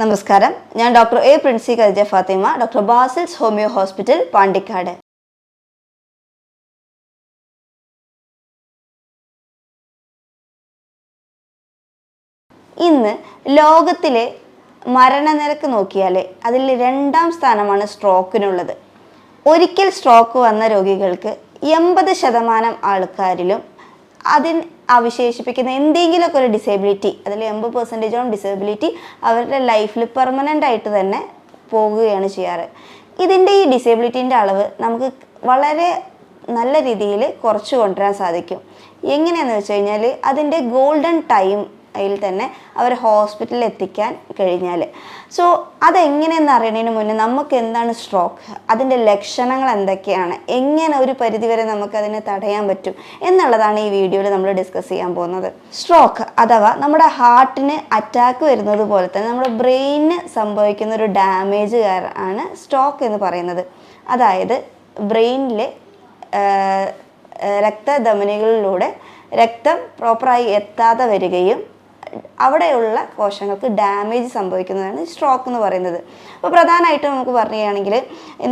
നമസ്കാരം, ഞാൻ doctor A Princy Khadeeja Fathima, doctor Basil's homeo hospital, Pandikkad. ഇന്ന് ലോകത്തിലെ മരണനിരക്ക് നോക്കിയാൽ അതിൽ 2ാം സ്ഥാനമാണ് സ്ട്രോക്കിനുള്ളത്. ഒരിക്കൽ സ്ട്രോക്ക് വന്ന രോഗികൾക്ക് 80% ആൾക്കാരിലും അതിന് അവശേഷിപ്പിക്കുന്ന എന്തെങ്കിലുമൊക്കെ ഒരു ഡിസേബിലിറ്റി, അതിൽ 80% ഡിസേബിലിറ്റി അവരുടെ ലൈഫിൽ പെർമനൻ്റ് ആയിട്ട് തന്നെ പോകുകയാണ് ചെയ്യാറ്. ഇതിൻ്റെ ഈ ഡിസേബിലിറ്റീൻ്റെ അളവ് നമുക്ക് വളരെ നല്ല രീതിയിൽ കുറച്ച് കൊണ്ടുവരാൻ സാധിക്കും. എങ്ങനെയാണെന്ന് വെച്ച് കഴിഞ്ഞാൽ അതിൻ്റെ ഗോൾഡൻ ടൈം അതിൽ തന്നെ അവർ ഹോസ്പിറ്റലിൽ എത്തിക്കാൻ കഴിഞ്ഞാൽ. സോ അതെങ്ങനെയെന്ന് അറിയുന്നതിന് മുന്നേ നമുക്ക് എന്താണ് സ്ട്രോക്ക്, അതിൻ്റെ ലക്ഷണങ്ങൾ എന്തൊക്കെയാണ്, എങ്ങനെ ഒരു പരിധിവരെ നമുക്കതിനെ തടയാൻ പറ്റും എന്നുള്ളതാണ് ഈ വീഡിയോയിൽ നമ്മൾ ഡിസ്കസ് ചെയ്യാൻ പോകുന്നത്. സ്ട്രോക്ക് അഥവാ നമ്മുടെ ഹാർട്ടിന് അറ്റാക്ക് വരുന്നത് പോലെ തന്നെ നമ്മുടെ ബ്രെയിനിന് സംഭവിക്കുന്ന ഒരു ഡാമേജ് ആണ് സ്ട്രോക്ക് എന്ന് പറയുന്നത്. അതായത് ബ്രെയിനിലെ രക്തധമനികളിലൂടെ രക്തം പ്രോപ്പറായി എത്താതെ വരികയും അവിടെയുള്ള കോശങ്ങൾക്ക് ഡാമേജ് സംഭവിക്കുന്നതാണ് സ്ട്രോക്ക് എന്ന് പറയുന്നത്. അപ്പോൾ പ്രധാനമായിട്ടും നമുക്ക് പറയുകയാണെങ്കിൽ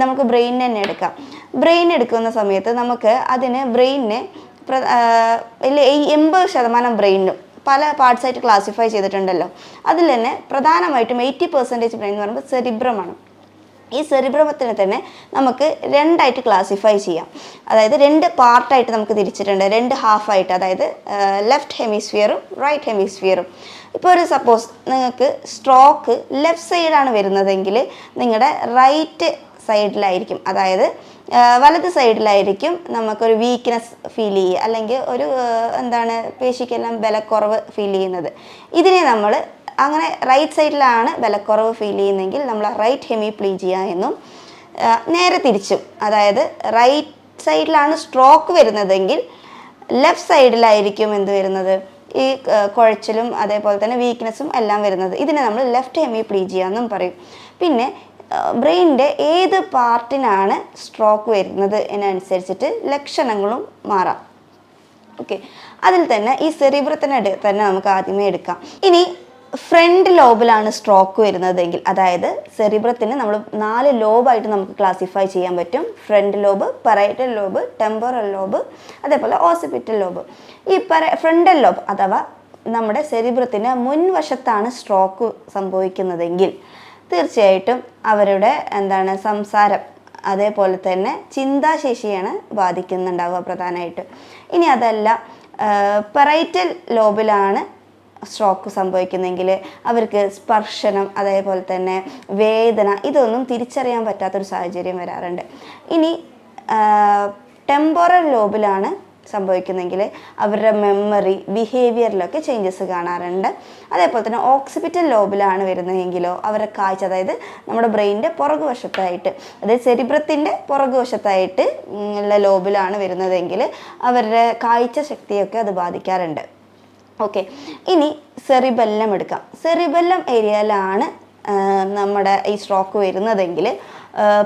നമുക്ക് ബ്രെയിൻ തന്നെ എടുക്കാം. ബ്രെയിൻ എടുക്കുന്ന സമയത്ത് നമുക്ക് അതിന് ബ്രെയിനിനെ 80% ബ്രെയിനും പല പാർട്സായിട്ട് ക്ലാസിഫൈ ചെയ്തിട്ടുണ്ടല്ലോ. അതിൽ തന്നെ പ്രധാനമായിട്ടും 80% ബ്രെയിൻ എന്ന് പറയുമ്പോൾ സെറിബ്രമാണ്. ഈ സെറിബ്രമത്തിനെ തന്നെ നമുക്ക് 2ആയിട്ട് ക്ലാസിഫൈ ചെയ്യാം. അതായത് 2 പാർട്ടായിട്ട് നമുക്ക് തിരിച്ചിട്ടുണ്ട്, 2 ഹാഫായിട്ട്. അതായത് ലെഫ്റ്റ് ഹെമിസ്ഫിയറും റൈറ്റ് ഹെമിസ്ഫിയറും. ഇപ്പോൾ ഒരു സപ്പോസ് നിങ്ങൾക്ക് സ്ട്രോക്ക് ലെഫ്റ്റ് സൈഡാണ് വരുന്നതെങ്കിൽ നിങ്ങളുടെ റൈറ്റ് സൈഡിലായിരിക്കും, അതായത് വലത് സൈഡിലായിരിക്കും നമുക്കൊരു വീക്ക്നെസ് ഫീൽ ചെയ്യുക, അല്ലെങ്കിൽ ഒരു പേശിക്കെല്ലാം ബലക്കുറവ് ഫീൽ ചെയ്യുന്നത്. ഇതിനെ നമ്മൾ അങ്ങനെ റൈറ്റ് സൈഡിലാണ് ബലക്കുറവ് ഫീൽ ചെയ്യുന്നതെങ്കിൽ നമ്മൾ റൈറ്റ് ഹെമിപ്ലീജിയ എന്നും, നേരെ തിരിച്ചും അതായത് റൈറ്റ് സൈഡിലാണ് സ്ട്രോക്ക് വരുന്നതെങ്കിൽ ലെഫ്റ്റ് സൈഡിലായിരിക്കും എന്ത് വരുന്നത്, ഈ കുഴച്ചിലും അതേപോലെ തന്നെ വീക്ക്നെസ്സും എല്ലാം വരുന്നത്. ഇതിനെ നമ്മൾ ലെഫ്റ്റ് ഹെമിപ്ലീജിയ എന്നും പറയും. പിന്നെ ബ്രെയിനിൻ്റെ ഏത് പാർട്ടിനാണ് സ്ട്രോക്ക് വരുന്നത് എന്നനുസരിച്ചിട്ട് ലക്ഷണങ്ങളും മാറാം. ഓക്കെ, അതിൽ തന്നെ ഈ സെറിബ്രത്തിനെ തന്നെ നമുക്ക് ആദ്യമേ എടുക്കാം. ഇനി ഫ്രണ്ട് ലോബിലാണ് സ്ട്രോക്ക് വരുന്നതെങ്കിൽ, അതായത് സെറിബ്രത്തിന് നമ്മൾ 4 ലോബായിട്ട് നമുക്ക് ക്ലാസിഫൈ ചെയ്യാൻ പറ്റും. Front lobe, parietal lobe, temporal lobe, അതേപോലെ ഓസിപിറ്റൽ ലോബ്. ഈ ഫ്രണ്ടൽ ലോബ് അഥവാ നമ്മുടെ സെറിബ്രത്തിന് മുൻവശത്താണ് സ്ട്രോക്ക് സംഭവിക്കുന്നതെങ്കിൽ തീർച്ചയായിട്ടും അവരുടെ സംസാരം അതേപോലെ തന്നെ ചിന്താശേഷിയാണ് ബാധിക്കുന്നുണ്ടാവുക പ്രധാനമായിട്ടും. ഇനി അതല്ല പറൈറ്റൽ ലോബിലാണ് സ്ട്രോക്ക് സംഭവിക്കുന്നെങ്കിൽ അവർക്ക് സ്പർശനം അതേപോലെ തന്നെ വേദന ഇതൊന്നും തിരിച്ചറിയാൻ പറ്റാത്തൊരു സാഹചര്യം വരാറുണ്ട്. ഇനി ടെമ്പറൽ ലോബിലാണ് സംഭവിക്കുന്നെങ്കിൽ അവരുടെ മെമ്മറി ബിഹേവിയറിലൊക്കെ ചേഞ്ചസ് കാണാറുണ്ട്. അതേപോലെ തന്നെ ഓക്സിപിറ്റൽ ലോബിലാണ് വരുന്നതെങ്കിലോ അവരുടെ കാഴ്ച, അതായത് നമ്മുടെ ബ്രെയിനിൻ്റെ പുറകുവശത്തായിട്ട്, അതായത് സെറിബ്രത്തിൻ്റെ പുറകുവശത്തായിട്ട് ഉള്ള ലോബിലാണ് വരുന്നതെങ്കിൽ അവരുടെ കാഴ്ച ശക്തിയൊക്കെ അത് ബാധിക്കാറുണ്ട്. ഓക്കെ, ഇനി സെറിബെല്ലം എടുക്കാം. സെറിബെല്ലം ഏരിയയിലാണ് നമ്മുടെ ഈ സ്ട്രോക്ക് വരുന്നതെങ്കിൽ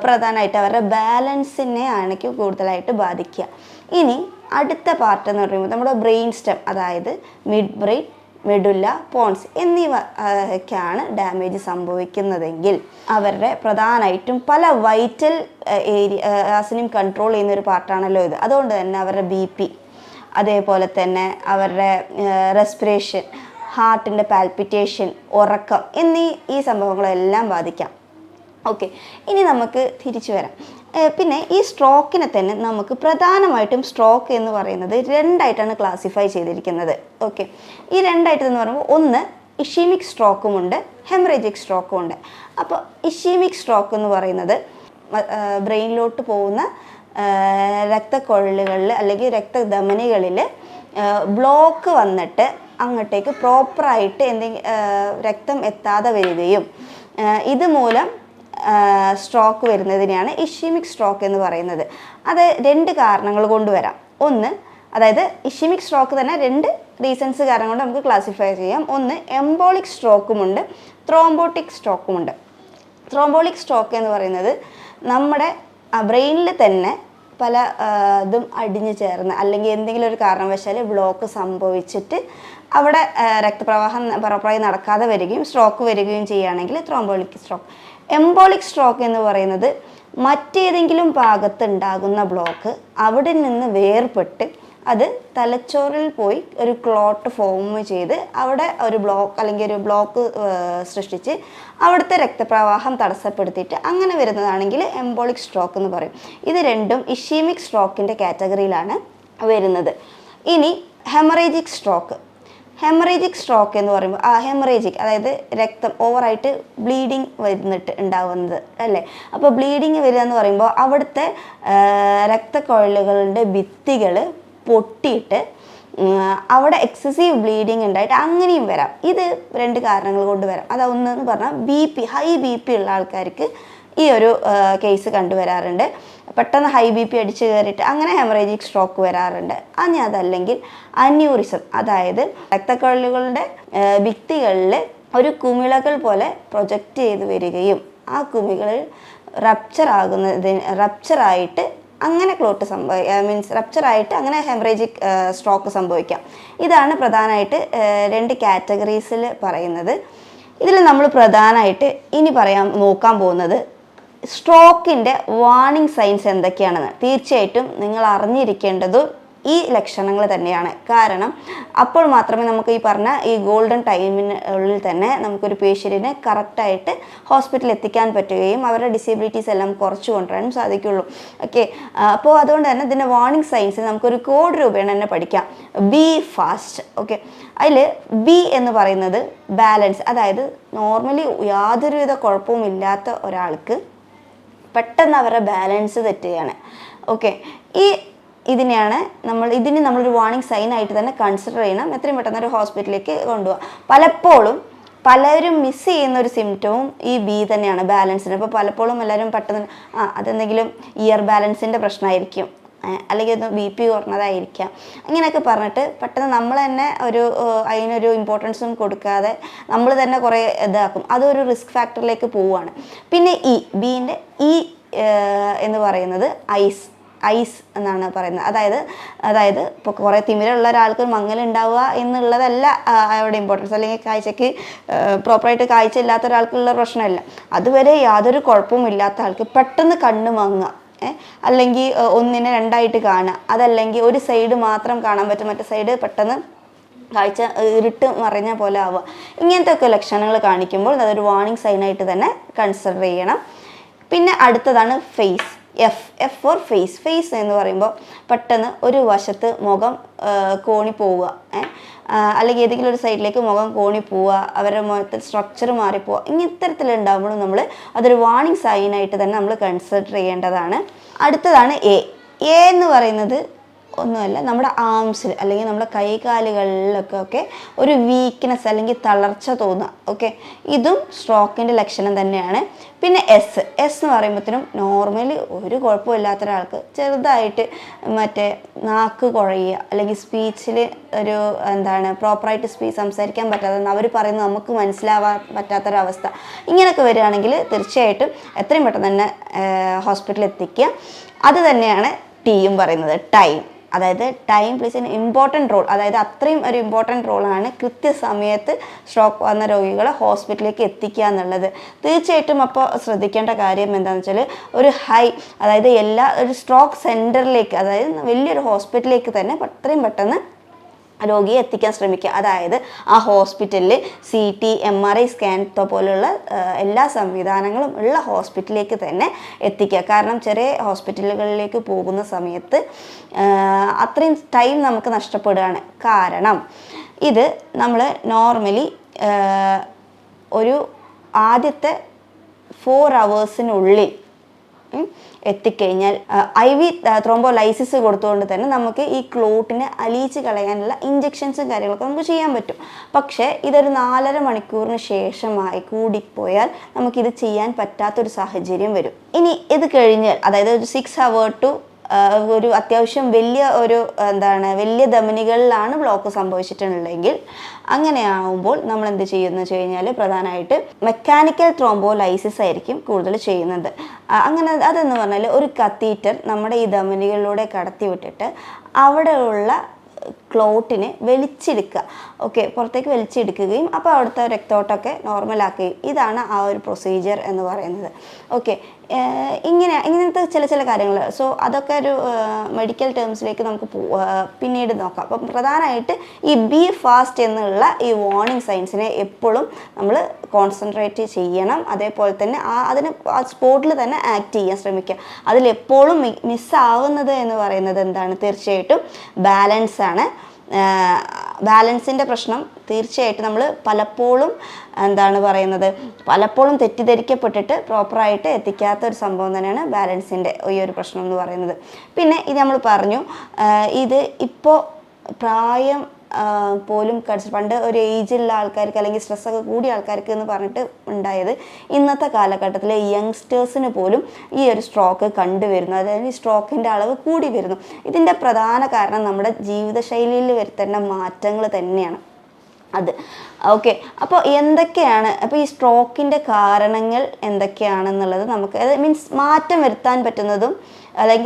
പ്രധാനമായിട്ട് അവരുടെ ബാലൻസിനെ ആണെങ്കിൽ കൂടുതലായിട്ട് ബാധിക്കുക. ഇനി അടുത്ത പാർട്ട് എന്ന് പറയുമ്പോൾ നമ്മുടെ ബ്രെയിൻ സ്റ്റെം, അതായത് മിഡ് ബ്രെയിൻ, മെഡുല്ല, പോൺസ് എന്നിവയ്ക്കാണ് ഡാമേജ് സംഭവിക്കുന്നതെങ്കിൽ അവരുടെ പ്രധാനമായിട്ടും പല വൈറ്റൽ ഏരിയാസിനെയും കൺട്രോൾ ചെയ്യുന്ന ഒരു പാർട്ടാണല്ലോ ഇത്. അതുകൊണ്ട് തന്നെ അവരുടെ BP, അതേപോലെ തന്നെ അവരുടെ റെസ്പിറേഷൻ, ഹാർട്ടിൻ്റെ പാൽപിറ്റേഷൻ, ഉറക്കം ഈ സംഭവങ്ങളെല്ലാം ബാധിക്കാം. ഓക്കെ, ഇനി നമുക്ക് തിരിച്ചു വരാം. പിന്നെ ഈ സ്ട്രോക്കിനെ തന്നെ നമുക്ക് പ്രധാനമായിട്ടും സ്ട്രോക്ക് എന്ന് പറയുന്നത് 2ആയിട്ടാണ് ക്ലാസിഫൈ ചെയ്തിരിക്കുന്നത്. ഓക്കെ, ഈ 2ആയിട്ടെന്ന് പറയുമ്പോൾ ഒന്ന് ഇഷീമിക് സ്ട്രോക്കുമുണ്ട്, ഹെമറേജിക് സ്ട്രോക്കുമുണ്ട്. അപ്പോൾ ഇഷീമിക് സ്ട്രോക്ക് എന്ന് പറയുന്നത് ബ്രെയിനിലോട്ട് പോകുന്ന രക്തക്കൊഴലുകളിൽ അല്ലെങ്കിൽ രക്തധമനികളിൽ ബ്ലോക്ക് വന്നിട്ട് അങ്ങോട്ടേക്ക് പ്രോപ്പറായിട്ട് രക്തം എത്താതെ വരികയും ഇതുമൂലം സ്ട്രോക്ക് വരുന്നതിനെയാണ് ഇഷീമിക് സ്ട്രോക്ക് എന്ന് പറയുന്നത്. അത് 2 കാരണങ്ങൾ കൊണ്ട് വരാം. ഒന്ന്, അതായത് ഇഷീമിക് സ്ട്രോക്ക് തന്നെ 2 റീസൺസ് കാരണം കൊണ്ട് നമുക്ക് ക്ലാസിഫൈ ചെയ്യാം. ഒന്ന് എംബോളിക് സ്ട്രോക്കുമുണ്ട്, ത്രോംബോട്ടിക് സ്ട്രോക്കുമുണ്ട്. ത്രോംബോളിക് സ്ട്രോക്ക് എന്ന് പറയുന്നത് നമ്മുടെ ബ്രെയിനിൽ തന്നെ പല ഇതും അടിഞ്ഞു ചേർന്ന് അല്ലെങ്കിൽ എന്തെങ്കിലും ഒരു കാരണവശാൽ ബ്ലോക്ക് സംഭവിച്ചിട്ട് അവിടെ രക്തപ്രവാഹം പ്രോപ്പറായി നടക്കാതെ വരികയും സ്ട്രോക്ക് വരികയും ചെയ്യുകയാണെങ്കിൽ ത്രോംബോളിക് സ്ട്രോക്ക്. എംബോളിക് സ്ട്രോക്ക് എന്ന് പറയുന്നത് മറ്റേതെങ്കിലും ഭാഗത്ത് ഉണ്ടാകുന്ന ബ്ലോക്ക് അവിടെ നിന്ന് വേർപെട്ട് അത് തലച്ചോറിൽ പോയി ഒരു ക്ലോട്ട് ഫോം ചെയ്ത് അവിടെ ഒരു ബ്ലോക്ക് അല്ലെങ്കിൽ ഒരു ബ്ലോക്ക് സൃഷ്ടിച്ച് അവിടുത്തെ രക്തപ്രവാഹം തടസ്സപ്പെടുത്തിയിട്ട് അങ്ങനെ വരുന്നതാണെങ്കിൽ എംബോളിക് സ്ട്രോക്ക് എന്ന് പറയും. ഇത് രണ്ടും ഇഷീമിക് സ്ട്രോക്കിൻ്റെ കാറ്റഗറിയിലാണ് വരുന്നത്. ഇനി ഹെമറേജിക് സ്ട്രോക്ക്. ഹെമറേജിക് സ്ട്രോക്ക് എന്ന് പറയുമ്പോൾ ഹെമറേജിക് അതായത് രക്തം ഓവറായിട്ട് ബ്ലീഡിങ് വരുന്നിട്ട് ഉണ്ടാവുന്നത് അല്ലേ. അപ്പോൾ ബ്ലീഡിങ് വരിക എന്ന് പറയുമ്പോൾ അവിടുത്തെ രക്തക്കുഴലുകളുടെ ഭിത്തികൾ പൊട്ടിയിട്ട് അവിടെ എക്സസീവ് ബ്ലീഡിങ് ഉണ്ടായിട്ട് അങ്ങനെയും വരാം. ഇത് 2 കാരണങ്ങൾ കൊണ്ട് വരാം. അതൊന്നെന്ന് പറഞ്ഞാൽ ഹൈ ബി പി ഉള്ള ആൾക്കാർക്ക് ഈ ഒരു കേസ് കണ്ടുവരാറുണ്ട്. പെട്ടെന്ന് ഹൈ ബി പി അടിച്ച് കയറിയിട്ട് അങ്ങനെ ഹെമറേജിക് സ്ട്രോക്ക് വരാറുണ്ട്. ഇനി അതല്ലെങ്കിൽ അന്യൂറിസം, അതായത് രക്തക്കുഴലുകളുടെ ഭിത്തികളിൽ ഒരു കുമിളകൾ പോലെ പ്രൊജക്റ്റ് ചെയ്ത് വരികയും ആ കുമികൾ റപ്ചറായിട്ട് അങ്ങനെ ക്ലോട്ട് മീൻസ് റപ്ചറായിട്ട് അങ്ങനെ ഹെമറേജിക് സ്ട്രോക്ക് സംഭവിക്കാം. ഇതാണ് പ്രധാനമായിട്ട് 2 കാറ്റഗറീസിൽ പറയുന്നത്. ഇതിൽ നമ്മൾ പ്രധാനമായിട്ട് ഇനി നോക്കാൻ പോകുന്നത് സ്ട്രോക്കിൻ്റെ വാർണിംഗ് സൈൻസ് എന്തൊക്കെയാണെന്ന്. തീർച്ചയായിട്ടും നിങ്ങൾ അറിഞ്ഞിരിക്കേണ്ടത് ഈ ലക്ഷണങ്ങൾ തന്നെയാണ്. കാരണം അപ്പോൾ മാത്രമേ നമുക്ക് ഈ പറഞ്ഞ ഈ ഗോൾഡൻ ടൈമിനുള്ളിൽ തന്നെ നമുക്കൊരു പേഷ്യൻറ്റിനെ കറക്റ്റായിട്ട് ഹോസ്പിറ്റലിൽ എത്തിക്കാൻ പറ്റുകയും അവരുടെ ഡിസേബിലിറ്റീസ് എല്ലാം കുറച്ച് കൊണ്ടുവരാനും സാധിക്കുള്ളൂ. ഓക്കെ, അപ്പോൾ അതുകൊണ്ട് തന്നെ ഇതിൻ്റെ വാർണിംഗ് സൈൻസ് നമുക്കൊരു കോഡ് രൂപേണ തന്നെ പഠിക്കാം. B fast. ഓക്കെ, അതിൽ ബി എന്ന് പറയുന്നത് ബാലൻസ്, അതായത് നോർമലി യാതൊരുവിധ കുഴപ്പവും ഇല്ലാത്ത ഒരാൾക്ക് പെട്ടെന്ന് അവരുടെ ബാലൻസ് തെറ്റുകയാണ്. ഓക്കെ, ഇതിനെ നമ്മളൊരു വാർണിംഗ് സൈൻ ആയിട്ട് തന്നെ കൺസിഡർ ചെയ്യണം. എത്രയും പെട്ടെന്ന് ഒരു ഹോസ്പിറ്റലിലേക്ക് കൊണ്ടുപോകാം. പലപ്പോഴും പലരും മിസ് ചെയ്യുന്ന ഒരു സിംറ്റവും ഈ ബി തന്നെയാണ്, ബാലൻസിന്. അപ്പോൾ പലപ്പോഴും എല്ലാവരും പെട്ടെന്ന് അതെന്തെങ്കിലും ഇയർ ബാലൻസിൻ്റെ പ്രശ്നമായിരിക്കും, അല്ലെങ്കിൽ അത് ബി പി കുറഞ്ഞതായിരിക്കാം, ഇങ്ങനെയൊക്കെ പറഞ്ഞിട്ട് പെട്ടെന്ന് നമ്മൾ തന്നെ അതിനൊരു ഇമ്പോർട്ടൻസും കൊടുക്കാതെ നമ്മൾ തന്നെ കുറേ ഇതാക്കും. അതൊരു റിസ്ക് ഫാക്ടറിലേക്ക് പോവുകയാണ്. പിന്നെ ബീൻ്റെ എന്ന് പറയുന്നത് ഐസ് എന്നാണ് പറയുന്നത്. അതായത് ഇപ്പോൾ കുറേ തിമിരമുള്ള ഒരാൾക്ക് മങ്ങലുണ്ടാവുക എന്നുള്ളതല്ല അവിടെ ഇമ്പോർട്ടൻസ്, അല്ലെങ്കിൽ കാഴ്ചയ്ക്ക് പ്രോപ്പറായിട്ട് കാഴ്ച ഇല്ലാത്ത ഒരാൾക്കുള്ള പ്രശ്നമല്ല. അതുവരെ യാതൊരു കുഴപ്പവും ഇല്ലാത്ത ആൾക്ക് പെട്ടെന്ന് കണ്ണ് മങ്ങുക, അല്ലെങ്കിൽ ഒന്നിനെ 2ആയിട്ട് കാണുക, അതല്ലെങ്കിൽ ഒരു സൈഡ് മാത്രം കാണാൻ പറ്റും, മറ്റേ സൈഡ് പെട്ടെന്ന് കാഴ്ച ഇരുട്ട് മറിഞ്ഞ പോലെ ആവുക, ഇങ്ങനത്തെ ഒക്കെ ലക്ഷണങ്ങൾ കാണിക്കുമ്പോൾ അതൊരു വാർണിംഗ് സൈനായിട്ട് തന്നെ കൺസിഡർ ചെയ്യണം. പിന്നെ അടുത്തതാണ് face. F four face. Face എന്ന് പറയുമ്പോൾ പെട്ടെന്ന് ഒരു വശത്ത് മുഖം കോണി പോവുക, അല്ലെങ്കിൽ ഏതെങ്കിലും ഒരു സൈഡിലേക്ക് മുഖം കോണി പോവുക, അവരുടെ മുഖത്തിൽ സ്ട്രക്ചർ മാറിപ്പോവുക, ഇത്തരത്തിലുണ്ടാകുമ്പോഴും നമ്മൾ അതൊരു വാർണിംഗ് സൈനായിട്ട് തന്നെ നമ്മൾ കൺസിഡർ ചെയ്യേണ്ടതാണ്. അടുത്തതാണ് എ എന്ന് പറയുന്നത് ഒന്നുമല്ല, നമ്മുടെ ആംസിൽ അല്ലെങ്കിൽ നമ്മുടെ കൈകാലുകളിലൊക്കെ ഒരു വീക്ക്നെസ് അല്ലെങ്കിൽ തളർച്ച തോന്നുക. ഓക്കെ, ഇതും സ്ട്രോക്കിൻ്റെ ലക്ഷണം തന്നെയാണ്. പിന്നെ എസ് എന്ന് പറയുമ്പോഴത്തേനും നോർമലി ഒരു കുഴപ്പമില്ലാത്ത ഒരാൾക്ക് ചെറുതായിട്ട് നാക്ക് കുഴയുക, അല്ലെങ്കിൽ സ്പീച്ചിൽ ഒരു പ്രോപ്പറായിട്ട് സംസാരിക്കാൻ പറ്റാതെ അവർ പറയുന്നത് നമുക്ക് മനസ്സിലാവാൻ പറ്റാത്തൊരവസ്ഥ, ഇങ്ങനെയൊക്കെ വരികയാണെങ്കിൽ തീർച്ചയായിട്ടും എത്രയും പെട്ടെന്ന് തന്നെ ഹോസ്പിറ്റലിൽ എത്തിക്കുക. അത് തന്നെയാണ് ടിയും പറയുന്നത്, ടൈം. അതായത് ടൈം പ്ലേസ് ഇമ്പോർട്ടൻറ്റ് റോൾ, അതായത് അത്രയും ഒരു ഇമ്പോർട്ടൻറ്റ് റോളാണ് കൃത്യസമയത്ത് സ്ട്രോക്ക് വന്ന രോഗികളെ ഹോസ്പിറ്റലിലേക്ക് എത്തിക്കുക എന്നുള്ളത്. തീർച്ചയായിട്ടും അപ്പോൾ ശ്രദ്ധിക്കേണ്ട കാര്യം എന്താണെന്ന് വെച്ചാൽ അതായത് ഒരു സ്ട്രോക്ക് സെൻറ്ററിലേക്ക്, അതായത് വലിയൊരു ഹോസ്പിറ്റലിലേക്ക് തന്നെ എത്രയും പെട്ടെന്ന് രോഗിയെ എത്തിക്കാൻ ശ്രമിക്കുക. അതായത് ആ ഹോസ്പിറ്റലിൽ CT MRI സ്കാൻ പോലുള്ള എല്ലാ സംവിധാനങ്ങളും ഉള്ള ഹോസ്പിറ്റലിലേക്ക് തന്നെ എത്തിക്കുക. കാരണം ചെറിയ ഹോസ്പിറ്റലുകളിലേക്ക് പോകുന്ന സമയത്ത് അത്രയും ടൈം നമുക്ക് നഷ്ടപ്പെടുകയാണ്. കാരണം ഇത് നമ്മൾ നോർമലി ഒരു ആദ്യത്തെ 4 hours എത്തിക്കഴിഞ്ഞാൽ IV ത്രോംബോലൈസിസ് കൊടുത്തുകൊണ്ട് തന്നെ നമുക്ക് ഈ ക്ലോട്ടിനെ അലിയിച്ച് കളയാനുള്ള ഇഞ്ചെക്ഷൻസും കാര്യങ്ങളൊക്കെ നമുക്ക് ചെയ്യാൻ പറ്റും. പക്ഷേ ഇതൊരു 4.5 മണിക്കൂറിന് ശേഷമായി കൂടിപ്പോയാൽ നമുക്കിത് ചെയ്യാൻ പറ്റാത്തൊരു സാഹചര്യം വരും. ഇനി ഇത് കഴിഞ്ഞാൽ, അതായത് ഒരു 6 hours to ഒരു അത്യാവശ്യം വലിയ ധമനികളിലാണ് ബ്ലോക്ക് സംഭവിച്ചിട്ടുണ്ടെങ്കിൽ അങ്ങനെയാവുമ്പോൾ നമ്മൾ എന്ത് ചെയ്യുമെന്ന് വെച്ച് കഴിഞ്ഞാൽ പ്രധാനമായിട്ട് മെക്കാനിക്കൽ ത്രോംബോലൈസിസ് ആയിരിക്കും കൂടുതൽ ചെയ്യുന്നത്. അങ്ങനെ അതെന്ന് പറഞ്ഞാൽ ഒരു കത്തീറ്റർ നമ്മുടെ ഈ ധമനികളിലൂടെ കടത്തി വിട്ടിട്ട് അവിടെയുള്ള ക്ലോട്ടിനെ വലിച്ചെടുക്കുക. ഓക്കെ, പുറത്തേക്ക് വലിച്ചെടുക്കുകയും അപ്പോൾ അവിടുത്തെ രക്തോട്ടമൊക്കെ നോർമലാക്കുകയും, ഇതാണ് ആ ഒരു പ്രൊസീജിയർ എന്ന് പറയുന്നത്. ഓക്കെ, ഇങ്ങനത്തെ ചില കാര്യങ്ങൾ. സോ അതൊക്കെ ഒരു മെഡിക്കൽ ടേംസിലേക്ക് നമുക്ക് പിന്നീട് നോക്കാം. അപ്പം പ്രധാനമായിട്ട് ഈ ബി ഫാസ്റ്റ് എന്നുള്ള ഈ വാർണിംഗ് സൈൻസിനെ എപ്പോഴും നമ്മൾ കോൺസെൻട്രേറ്റ് ചെയ്യണം. അതേപോലെ തന്നെ അതിന് ആ സ്പോട്ടിൽ തന്നെ ആക്ട് ചെയ്യാൻ ശ്രമിക്കുക. അതിലെപ്പോഴും മിസ്സാവുന്നത് എന്ന് പറയുന്നത് എന്താണ്? തീർച്ചയായിട്ടും ബാലൻസ് ആണ്. ബാലൻസിൻ്റെ പ്രശ്നം തീർച്ചയായിട്ടും നമ്മൾ പലപ്പോഴും തെറ്റിദ്ധരിക്കപ്പെട്ടിട്ട് പ്രോപ്പറായിട്ട് എത്തിക്കാത്ത ഒരു സംഭവം തന്നെയാണ് ബാലൻസിൻ്റെ ഈ ഒരു പ്രശ്നം എന്ന് പറയുന്നത്. പിന്നെ ഇത് നമ്മൾ പറഞ്ഞു, ഇത് ഇപ്പോൾ പ്രായം പോലും പണ്ട് ഒരു ഏജിലുള്ള ആൾക്കാർക്ക് അല്ലെങ്കിൽ സ്ട്രെസ്സൊക്കെ കൂടിയ ആൾക്കാർക്ക് എന്ന് പറഞ്ഞിട്ട് ഉണ്ടായത് ഇന്നത്തെ കാലഘട്ടത്തിലെ യങ്സ്റ്റേഴ്സിന് പോലും ഈ ഒരു സ്ട്രോക്ക് കണ്ടുവരുന്നു. അതായത് ഈ സ്ട്രോക്കിൻ്റെ അളവ് കൂടി വരുന്നു. ഇതിൻ്റെ പ്രധാന കാരണം നമ്മുടെ ജീവിതശൈലിയിൽ വരുത്തേണ്ട മാറ്റങ്ങൾ തന്നെയാണ് അത്. ഓക്കെ, അപ്പോൾ ഈ സ്ട്രോക്കിൻ്റെ കാരണങ്ങൾ എന്തൊക്കെയാണെന്നുള്ളത് നമുക്ക് മാറ്റം വരുത്താൻ പറ്റുന്നതും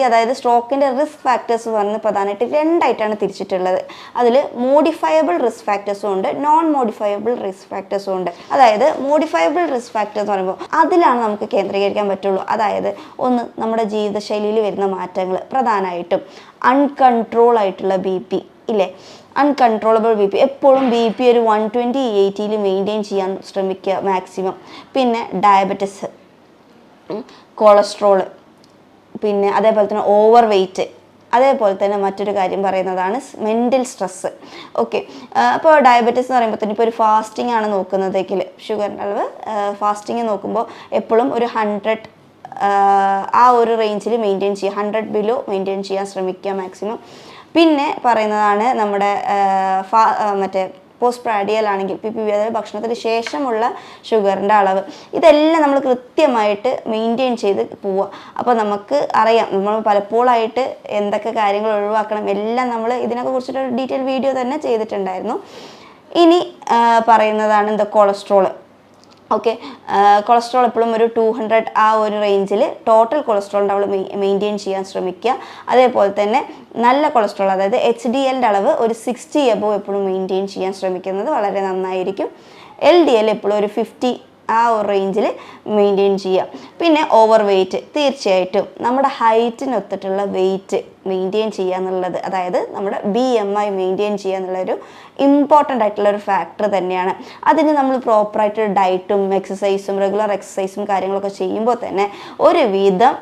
അതായത് സ്ട്രോക്കിൻ്റെ റിസ്ക് ഫാക്ടേഴ്സ് പറഞ്ഞ് പ്രധാനമായിട്ട് രണ്ടായിട്ടാണ് തിരിച്ചിട്ടുള്ളത്. അതിൽ മോഡിഫയബിൾ റിസ്ക് ഫാക്ടേഴ്സും ഉണ്ട്, നോൺ മോഡിഫയബിൾ റിസ്ക് ഫാക്ടേഴ്സും ഉണ്ട്. അതായത് മോഡിഫയബിൾ റിസ്ക് ഫാക്ടേഴ്സ് എന്ന് പറയുമ്പോൾ അതിലാണ് നമുക്ക് കേന്ദ്രീകരിക്കാൻ പറ്റുള്ളൂ. അതായത് ഒന്ന്, നമ്മുടെ ജീവിതശൈലിയിൽ വരുന്ന മാറ്റങ്ങൾ, പ്രധാനമായിട്ടും അൺകൺട്രോൾ ആയിട്ടുള്ള BP ഇല്ലേ, അൺകൺട്രോളബിൾ BP. എപ്പോഴും BP ഒരു 120/80 മെയിൻറ്റെയിൻ ചെയ്യാൻ ശ്രമിക്കുക മാക്സിമം. പിന്നെ ഡയബറ്റിസ്, കൊളസ്ട്രോള്, പിന്നെ അതേപോലെ തന്നെ ഓവർ വെയ്റ്റ്, അതേപോലെ തന്നെ മറ്റൊരു കാര്യം പറയുന്നതാണ് മെൻ്റൽ സ്ട്രെസ്സ്. ഓക്കെ, അപ്പോൾ ഡയബറ്റീസ് എന്ന് പറയുമ്പോൾ തന്നെ ഇപ്പോൾ ഒരു ഫാസ്റ്റിംഗ് ആണ് നോക്കുന്നതെങ്കിൽ ഷുഗറിൻ്റെ അളവ് ഫാസ്റ്റിംഗ് നോക്കുമ്പോൾ എപ്പോഴും ഒരു 100 ആ ഒരു റേഞ്ചിൽ മെയിൻറ്റെയിൻ ചെയ്യുക, 100 ബിലോ മെയിൻറ്റെയിൻ ചെയ്യാൻ ശ്രമിക്കുക മാക്സിമം. പിന്നെ പറയുന്നതാണ് നമ്മുടെ പോസ്റ്റ് പ്രാഡിയൽ ആണെങ്കിൽ PPV, അതായത് ഭക്ഷണത്തിന് ശേഷമുള്ള ഷുഗറിൻ്റെ അളവ്. ഇതെല്ലാം നമ്മൾ കൃത്യമായിട്ട് മെയിൻറ്റെയിൻ ചെയ്ത് പോവുക. അപ്പോൾ നമുക്ക് അറിയാം നമ്മൾ പലപ്പോഴായിട്ട് എന്തൊക്കെ കാര്യങ്ങൾ ഒഴിവാക്കണം എല്ലാം നമ്മൾ ഇതിനൊക്കെ കുറിച്ചിട്ടൊരു ഡീറ്റെയിൽ വീഡിയോ തന്നെ ചെയ്തിട്ടുണ്ടായിരുന്നു. ഇനി പറയുന്നതാണ് കൊളസ്ട്രോള്. ഓക്കെ, കൊളസ്ട്രോൾ എപ്പോഴും ഒരു 200 ആ ഒരു റേഞ്ചിൽ ടോട്ടൽ കൊളസ്ട്രോളിൻ്റെ അളവ് മെയിൻറ്റെയിൻ ചെയ്യാൻ ശ്രമിക്കുക. അതേപോലെ തന്നെ നല്ല കൊളസ്ട്രോൾ, അതായത് HDLൻ്റെ അളവ് ഒരു 60 എബോവ് എപ്പോഴും മെയിൻറ്റെയിൻ ചെയ്യാൻ ശ്രമിക്കുന്നത് വളരെ നന്നായിരിക്കും. LDL എപ്പോഴും ഒരു 50 ആ ഒരു റേഞ്ചിൽ മെയിൻറ്റെയിൻ ചെയ്യുക. പിന്നെ ഓവർ വെയ്റ്റ്, തീർച്ചയായിട്ടും നമ്മുടെ ഹൈറ്റിനൊത്തിട്ടുള്ള വെയ്റ്റ് മെയിൻറ്റെയിൻ ചെയ്യുക എന്നുള്ളത്, അതായത് നമ്മുടെ BMI മെയിൻറ്റെയിൻ ചെയ്യുക എന്നുള്ളൊരു ഇമ്പോർട്ടൻ്റ് ആയിട്ടുള്ളൊരു ഫാക്ടർ തന്നെയാണ്. അതിന് നമ്മൾ പ്രോപ്പറായിട്ട് ഡയറ്റും എക്സസൈസും റെഗുലർ എക്സസൈസും കാര്യങ്ങളൊക്കെ ചെയ്യുമ്പോൾ തന്നെ ഒരുവിധം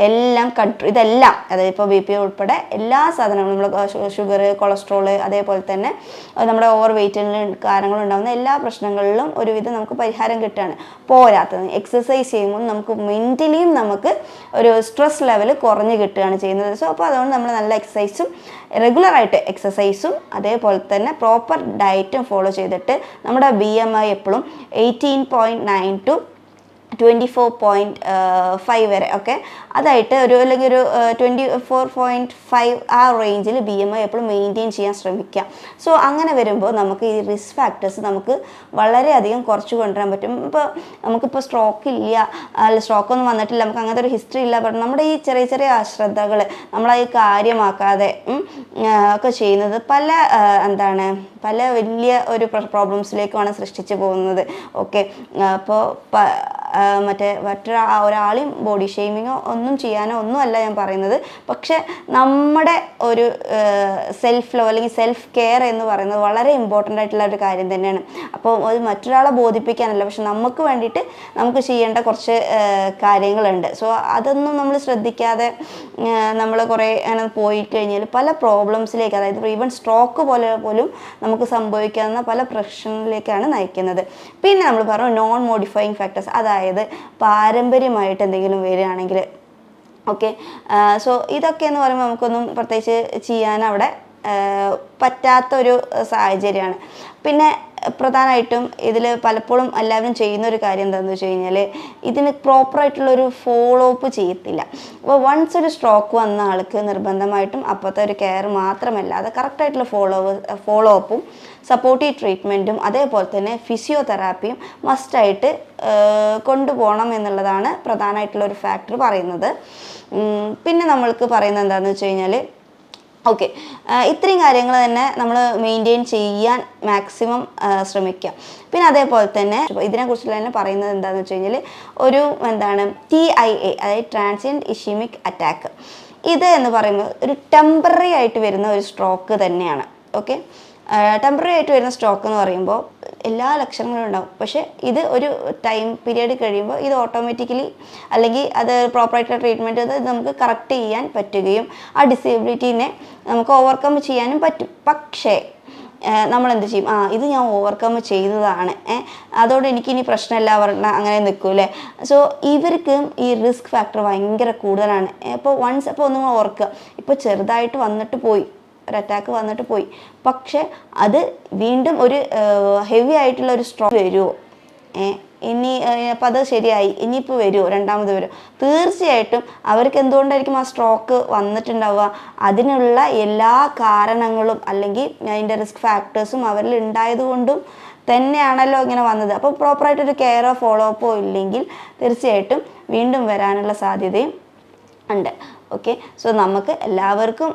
എല്ലാം ഇതെല്ലാം, അതായത് ഇപ്പോൾ BP ഉൾപ്പെടെ എല്ലാ സാധനങ്ങളും, നമ്മൾ ഷുഗർ, കൊളസ്ട്രോള്, അതേപോലെ തന്നെ നമ്മുടെ ഓവർ വെയ്റ്റിന് കാരണങ്ങളുണ്ടാകുന്ന എല്ലാ പ്രശ്നങ്ങളിലും ഒരുവിധം നമുക്ക് പരിഹാരം കിട്ടുകയാണ്. പോരാത്തത് എക്സസൈസ് ചെയ്യുമ്പോൾ നമുക്ക് മെൻ്റലിയും നമുക്ക് ഒരു സ്ട്രെസ് ലെവൽ കുറഞ്ഞ് കിട്ടുകയാണ് ചെയ്യുന്നത്. സോ അപ്പോൾ അതുകൊണ്ട് നമ്മൾ നല്ല എക്സസൈസും റെഗുലറായിട്ട് എക്സസൈസും അതേപോലെ തന്നെ പ്രോപ്പർ ഡയറ്റും ഫോളോ ചെയ്തിട്ട് നമ്മുടെ BMI എപ്പോഴും 18.9 to 24.5 വരെ, ഓക്കെ, അതായിട്ട് അല്ലെങ്കിൽ ഒരു 24.5 ആ റേഞ്ചിൽ BMI എപ്പോഴും മെയിൻറ്റെയിൻ ചെയ്യാൻ ശ്രമിക്കുക. സോ അങ്ങനെ വരുമ്പോൾ നമുക്ക് ഈ റിസ്ക് ഫാക്ടേഴ്സ് നമുക്ക് വളരെയധികം കുറച്ച് കൊണ്ടുവരാൻ പറ്റും. ഇപ്പോൾ നമുക്കിപ്പോൾ സ്ട്രോക്കൊന്നും വന്നിട്ടില്ല, നമുക്ക് അങ്ങനത്തെ ഒരു ഹിസ്റ്ററി ഇല്ല, പക്ഷേ നമ്മുടെ ഈ ചെറിയ അശ്രദ്ധകൾ നമ്മളത് കാര്യമാക്കാതെ ഒക്കെ ചെയ്യുന്നത് പല വലിയ ഒരു പ്രോബ്ലംസിലേക്കുമാണ് സൃഷ്ടിച്ചു പോകുന്നത്. ഓക്കെ, അപ്പോൾ ഒരാളെയും ബോഡി ഷെയ്മിങ്ങോ ഒന്നും ചെയ്യാനോ ഒന്നുമല്ല ഞാൻ പറയുന്നത്. പക്ഷെ നമ്മുടെ ഒരു സെൽഫ് ലവ് അല്ലെങ്കിൽ സെൽഫ് കെയർ എന്ന് പറയുന്നത് വളരെ ഇമ്പോർട്ടൻ്റ് ആയിട്ടുള്ള ഒരു കാര്യം തന്നെയാണ്. അപ്പോൾ അത് മറ്റൊരാളെ ബോധിപ്പിക്കാനല്ല, പക്ഷെ നമുക്ക് വേണ്ടിയിട്ട് നമുക്ക് ചെയ്യേണ്ട കുറച്ച് കാര്യങ്ങളുണ്ട്. സോ അതൊന്നും നമ്മൾ ശ്രദ്ധിക്കാതെ നമ്മൾ കുറേ പോയി കഴിഞ്ഞാൽ പല പ്രോബ്ലംസിലേക്ക്, അതായത് ഈവൻ സ്ട്രോക്ക് പോലെ പോലും നമുക്ക് സംഭവിക്കാവുന്ന പല പ്രശ്നങ്ങളിലേക്കാണ് നയിക്കുന്നത്. പിന്നെ നമ്മൾ പറഞ്ഞു നോൺ മോഡിഫൈയിങ് ഫാക്ടേഴ്സ്, അതായത് പാരമ്പര്യമായിട്ട് എന്തെങ്കിലും വരികയാണെങ്കിൽ, ഓക്കെ, സോ ഇതൊക്കെ എന്ന് പറയുമ്പോൾ നമുക്കൊന്നും പ്രത്യേകിച്ച് ചെയ്യാൻ അവിടെ പറ്റാത്തൊരു സാഹചര്യമാണ്. പിന്നെ പ്രധാനമായിട്ടും ഇതിൽ പലപ്പോഴും എല്ലാവരും ചെയ്യുന്ന ഒരു കാര്യം എന്താണെന്ന് വെച്ച് കഴിഞ്ഞാൽ ഇതിന് പ്രോപ്പറായിട്ടുള്ളൊരു ഫോളോ അപ്പ് ചെയ്യത്തില്ല. അപ്പോൾ വൺസ് ഒരു സ്ട്രോക്ക് വന്ന ആൾക്ക് നിർബന്ധമായിട്ടും അപ്പോഴത്തെ ഒരു കെയർ മാത്രമല്ല, അത് കറക്റ്റായിട്ടുള്ള ഫോളോ അപ്പും സപ്പോർട്ടീവ് ട്രീറ്റ്മെൻറ്റും അതേപോലെ തന്നെ ഫിസിയോതെറാപ്പിയും മസ്റ്റായിട്ട് കൊണ്ടുപോകണം എന്നുള്ളതാണ് പ്രധാനമായിട്ടുള്ളൊരു ഫാക്ടർ പറയുന്നത്. പിന്നെ നമ്മൾക്ക് പറയുന്നത് എന്താണെന്ന് വെച്ച് കഴിഞ്ഞാൽ ഓക്കെ, ഇത്രയും കാര്യങ്ങൾ തന്നെ നമ്മൾ മെയിൻറ്റെയിൻ ചെയ്യാൻ മാക്സിമം ശ്രമിക്കുക. പിന്നെ അതേപോലെ തന്നെ ഇതിനെക്കുറിച്ചുള്ള തന്നെ പറയുന്നത് എന്താണെന്ന് വെച്ച് കഴിഞ്ഞാൽ ഒരു TIA, അതായത് ട്രാൻസിയൻറ്റ് ഇഷ്യൂമിക് അറ്റാക്ക്, ഇത് എന്ന് പറയുമ്പോൾ ഒരു ടെമ്പററി ആയിട്ട് വരുന്ന ഒരു സ്ട്രോക്ക് തന്നെയാണ്. ഓക്കെ, ടെമ്പററി ആയിട്ട് വരുന്ന സ്ട്രോക്ക് എന്ന് പറയുമ്പോൾ എല്ലാ ലക്ഷണങ്ങളും ഉണ്ടാവും. പക്ഷേ ഇത് ഒരു ടൈം പീരീഡ് കഴിയുമ്പോൾ ഇത് ഓട്ടോമാറ്റിക്കലി അല്ലെങ്കിൽ അത് പ്രോപ്പറായിട്ടുള്ള ട്രീറ്റ്മെൻറ്റ് അത് നമുക്ക് കറക്റ്റ് ചെയ്യാൻ പറ്റുകയും ആ ഡിസേബിലിറ്റീനെ നമുക്ക് ഓവർകം ചെയ്യാനും പറ്റും. പക്ഷേ നമ്മൾ എന്ത് ചെയ്യും, ഇത് ഞാൻ ഓവർകം ചെയ്തതാണ്, അതോടെ എനിക്കിനി പ്രശ്നമില്ല പറഞ്ഞാൽ അങ്ങനെ നിൽക്കൂലേ. സോ ഇവർക്ക് ഈ റിസ്ക് ഫാക്ടർ ഭയങ്കര കൂടുതലാണ്. ഇപ്പോൾ ഒന്നും ഓർക്കുക, ഇപ്പോൾ ചെറുതായിട്ട് വന്നിട്ട് പോയി, ഒരു അറ്റാക്ക് വന്നിട്ട് പോയി, പക്ഷെ അത് വീണ്ടും ഒരു ഹെവി ആയിട്ടുള്ള ഒരു സ്ട്രോക്ക് വരുമോ, ഇനി അപ്പോൾ അത് ശരിയായി, ഇനിയിപ്പോൾ വരുമോ, രണ്ടാമത് വരുമോ, തീർച്ചയായിട്ടും അവർക്ക് എന്തുകൊണ്ടായിരിക്കും ആ സ്ട്രോക്ക് വന്നിട്ടുണ്ടാവുക, അതിനുള്ള എല്ലാ കാരണങ്ങളും അല്ലെങ്കിൽ അതിൻ്റെ റിസ്ക് ഫാക്ടേഴ്സും അവരിൽ ഉണ്ടായതുകൊണ്ടും തന്നെയാണല്ലോ ഇങ്ങനെ വന്നത്. അപ്പോൾ പ്രോപ്പറായിട്ടൊരു കെയറോ ഫോളോ അപ്പോ ഇല്ലെങ്കിൽ തീർച്ചയായിട്ടും വീണ്ടും വരാനുള്ള സാധ്യതയും ഉണ്ട്. ഓക്കെ, സോ നമുക്ക് എല്ലാവർക്കും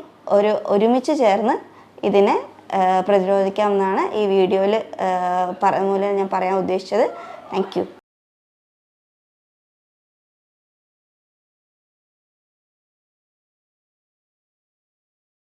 ഒരുമിച്ച് ചേർന്ന് ഇതിനെ പ്രതിരോധിക്കാമെന്നാണ് ഈ വീഡിയോയിൽ മൂലം ഞാൻ പറയാൻ ഉദ്ദേശിച്ചത്. Thank you.